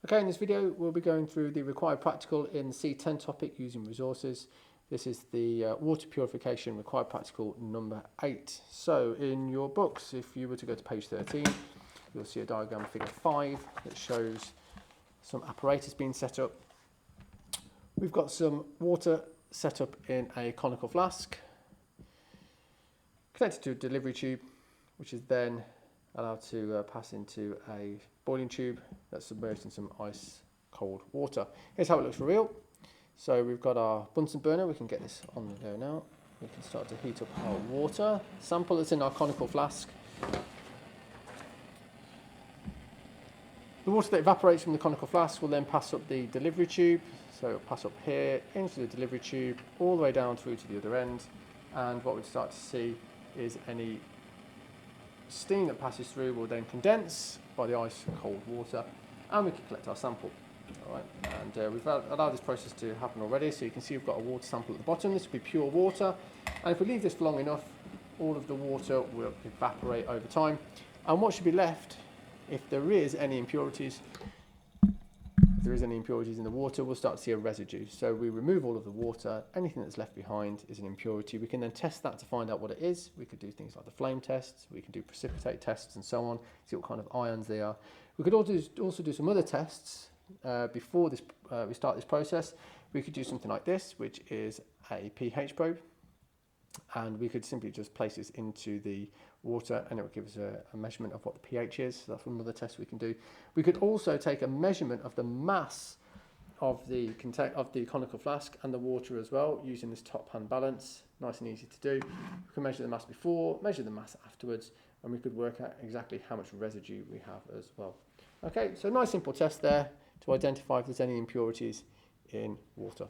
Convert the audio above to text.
Okay, in this video we'll be going through the required practical in the C10 topic using resources. This is the water purification required practical number 8. So in your books, if you were to go to page 13, you'll see a diagram of figure 5 that shows some apparatus being set up. We've got some water set up in a conical flask connected to a delivery tube, which is then allowed to pass into a boiling tube that's submerged in some ice cold water. Here's how it looks for real. So we've got our Bunsen burner. We can get this on the go now. We can start to heat up our water sample that's in our conical flask. The water that evaporates from the conical flask will then pass up the delivery tube. So it'll pass up here into the delivery tube all the way down through to the other end, and what we'd start to see is any steam that passes through will then condense by the ice cold water, and we can collect our sample. All right, and we've allowed this process to happen already, so you can see we've got a water sample at the bottom. This will be pure water, and if we leave this for long enough, all of the water will evaporate over time, and what should be left, if there is any impurities, in the water, we'll start to see a residue. So we remove all of the water. Anything that's left behind is an impurity. We can then test that to find out what it is. We could do things like the flame tests. We can do precipitate tests and so on, see what kind of ions they are. We could also do some other tests before we start this process. We could do something like this, which is a pH probe. And we could simply just place this into the water and it will give us a measurement of what the pH is. So that's another test we can do. We could also take a measurement of the mass of the conical flask and the water as well, using this top hand balance. Nice and easy to do. We can measure the mass before, measure the mass afterwards, and we could work out exactly how much residue we have as well. Okay, so nice simple test there to identify if there's any impurities in water.